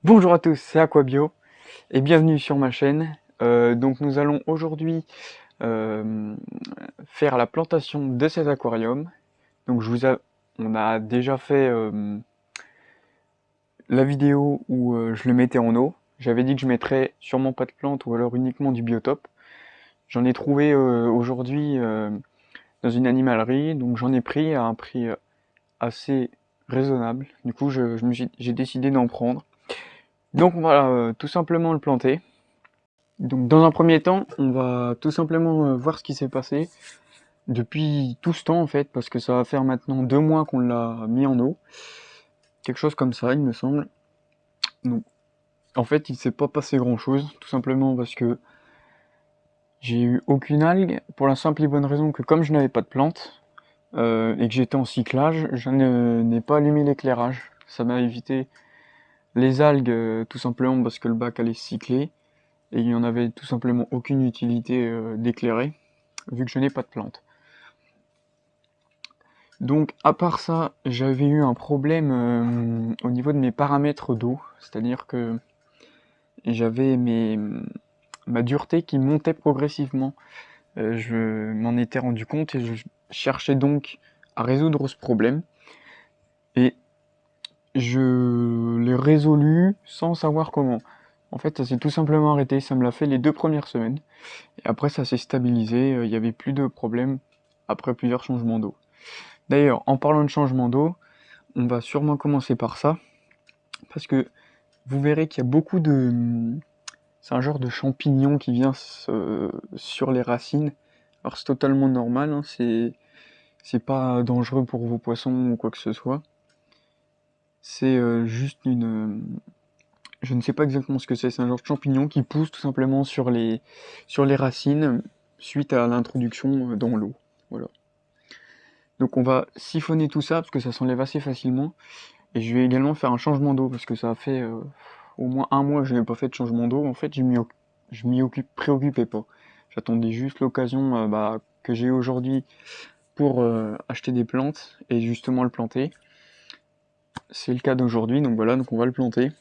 Bonjour à tous, c'est Aquabio et bienvenue sur ma chaîne. Donc nous allons aujourd'hui faire la plantation de cet aquarium. Donc on a déjà fait la vidéo où je le mettais en eau. J'avais dit que je mettrais sûrement pas de plantes ou alors uniquement du biotope. J'en ai trouvé aujourd'hui dans une animalerie, donc j'en ai pris à un prix assez raisonnable. Du coup j'ai décidé d'en prendre. Donc on va tout simplement le planter. Donc dans un premier temps, on va tout simplement voir ce qui s'est passé depuis tout ce temps en fait, parce que ça va faire maintenant 2 mois qu'on l'a mis en eau. Quelque chose comme ça, il me semble. Donc en fait, il s'est pas passé grand chose, tout simplement parce que j'ai eu aucune algue, pour la simple et bonne raison que comme je n'avais pas de plantes, et que j'étais en cyclage, je n'ai pas allumé l'éclairage. Ça m'a évité les algues, tout simplement parce que le bac allait cycler, et il n'y en avait tout simplement aucune utilité d'éclairer, vu que je n'ai pas de plantes. Donc à part ça, j'avais eu un problème au niveau de mes paramètres d'eau, c'est-à-dire que j'avais ma dureté qui montait progressivement. Je m'en étais rendu compte et je cherchais donc à résoudre ce problème. Et je l'ai résolu sans savoir comment. En fait, ça s'est tout simplement arrêté, ça me l'a fait les 2 premières semaines. Et après, ça s'est stabilisé, il n'y avait plus de problème après plusieurs changements d'eau. D'ailleurs, en parlant de changement d'eau, on va sûrement commencer par ça, parce que vous verrez qu'il y a beaucoup de... C'est un genre de champignon qui vient sur les racines. Alors c'est totalement normal, hein, c'est pas dangereux pour vos poissons ou quoi que ce soit. C'est juste je ne sais pas exactement ce que c'est un genre de champignon qui pousse tout simplement sur les racines suite à l'introduction dans l'eau. Voilà. Donc on va siphonner tout ça parce que ça s'enlève assez facilement. Et je vais également faire un changement d'eau parce que ça a fait au moins 1 mois que je n'ai pas fait de changement d'eau. En fait, je m'y préoccupais pas. J'attendais juste l'occasion que j'ai aujourd'hui pour acheter des plantes et justement le planter. C'est le cas d'aujourd'hui, donc voilà, donc on va le planter.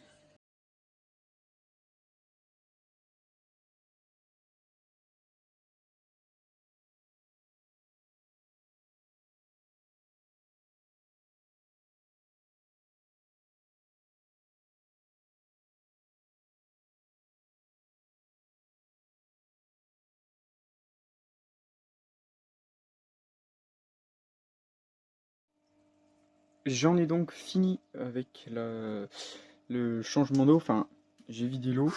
J'en ai donc fini avec le changement d'eau, enfin j'ai vidé l'eau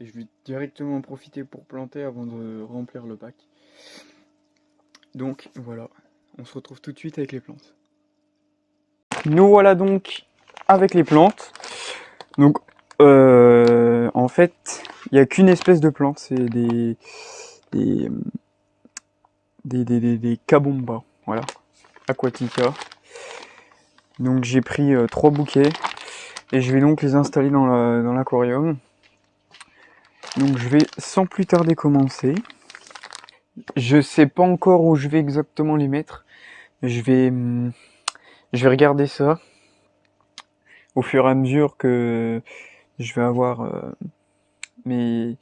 et je vais directement en profiter pour planter avant de remplir le bac. Donc voilà, on se retrouve tout de suite avec les plantes. Nous voilà donc avec les plantes. Donc en fait, il n'y a qu'une espèce de plante, c'est des, des Kabombas, voilà, Aquatica. Donc j'ai pris 3 bouquets et je vais donc les installer dans l'aquarium. Donc je vais sans plus tarder commencer. Je sais pas encore où je vais exactement les mettre. Je vais regarder ça au fur et à mesure que je vais avoir mes,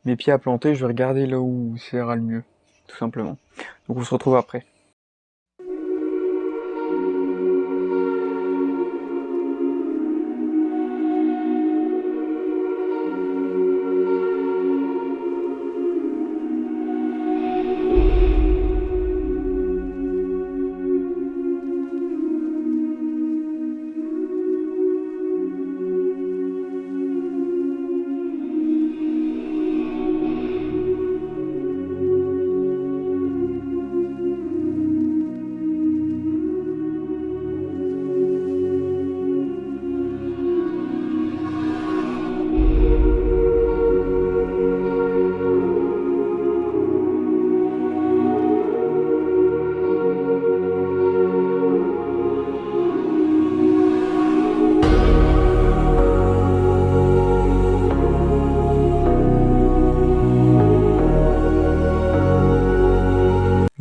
mes pieds à planter. Je vais regarder là où ça ira le mieux, tout simplement. Donc on se retrouve après.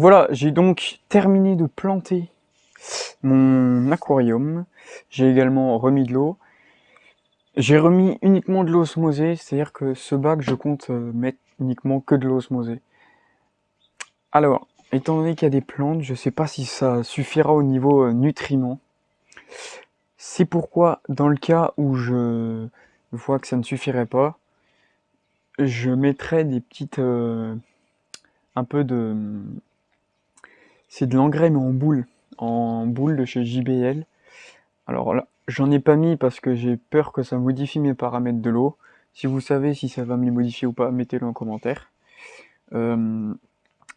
Voilà, j'ai donc terminé de planter mon aquarium. J'ai également remis de l'eau. J'ai remis uniquement de l'eau osmosée, c'est-à-dire que ce bac, je compte mettre uniquement que de l'eau osmosée. Alors, étant donné qu'il y a des plantes, je sais pas si ça suffira au niveau nutriments. C'est pourquoi, dans le cas où je vois que ça ne suffirait pas, je mettrai des petites... un peu de... C'est de l'engrais mais en boule de chez JBL. Alors là, j'en ai pas mis parce que j'ai peur que ça modifie mes paramètres de l'eau. Si vous savez si ça va me les modifier ou pas, mettez-le en commentaire.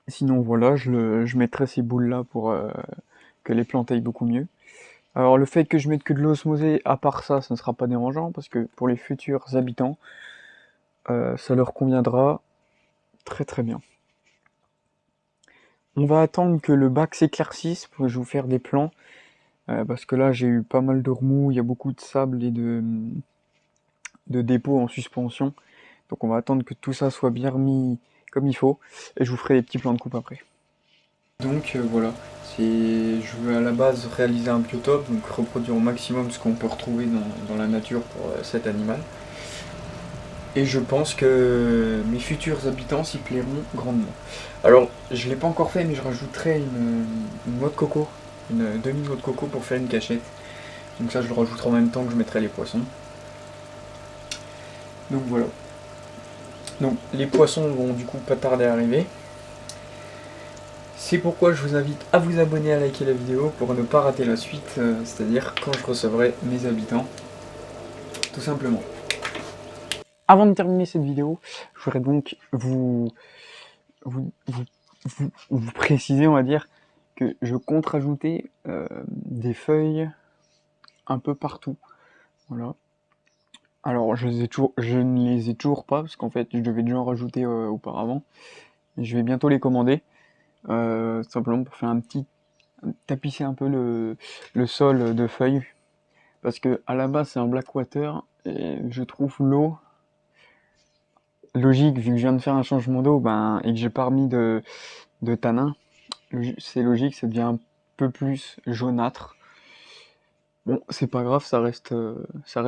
Sinon voilà, je mettrai ces boules là pour que les plantes aillent beaucoup mieux. Alors le fait que je mette que de l'osmosée, à part ça, ça ne sera pas dérangeant parce que pour les futurs habitants, ça leur conviendra très très bien. On va attendre que le bac s'éclaircisse pour que je vous faire des plans. Parce que là j'ai eu pas mal de remous, il y a beaucoup de sable et de dépôts en suspension. Donc on va attendre que tout ça soit bien remis comme il faut. Et je vous ferai des petits plans de coupe après. Donc voilà, je veux à la base réaliser un biotope, donc reproduire au maximum ce qu'on peut retrouver dans la nature pour cet animal. Et je pense que mes futurs habitants s'y plairont grandement. Alors, je ne l'ai pas encore fait, mais je rajouterai une noix de coco, une demi-noix de coco pour faire une cachette. Donc ça, je le rajouterai en même temps que je mettrai les poissons. Donc voilà. Donc les poissons vont du coup pas tarder à arriver. C'est pourquoi je vous invite à vous abonner, à liker la vidéo pour ne pas rater la suite, c'est-à-dire quand je recevrai mes habitants, tout simplement. Avant de terminer cette vidéo, je voudrais donc vous préciser, on va dire, que je compte rajouter des feuilles un peu partout. Voilà. Alors je ne les ai toujours pas, parce qu'en fait je devais déjà en rajouter auparavant. Je vais bientôt les commander, simplement pour faire tapisser un peu le sol de feuilles. Parce que à la base c'est un Blackwater, et je trouve l'eau logique, vu que je viens de faire un changement d'eau, et que j'ai pas remis de tanin, c'est logique, ça devient un peu plus jaunâtre. Bon, c'est pas grave, ça reste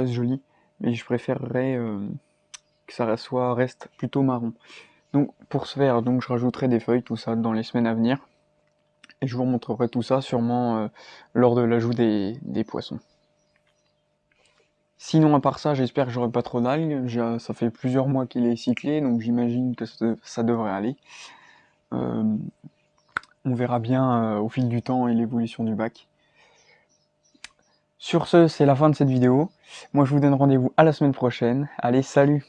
joli, mais je préférerais que ça reste plutôt marron. Donc pour ce faire, donc je rajouterai des feuilles, tout ça dans les semaines à venir, et je vous montrerai tout ça sûrement lors de l'ajout des poissons. Sinon, à part ça, j'espère que j'aurai pas trop d'algues. Ça fait plusieurs mois qu'il est cyclé, donc j'imagine que ça devrait aller. On verra bien au fil du temps et l'évolution du bac. Sur ce, c'est la fin de cette vidéo. Moi, je vous donne rendez-vous à la semaine prochaine. Allez, salut!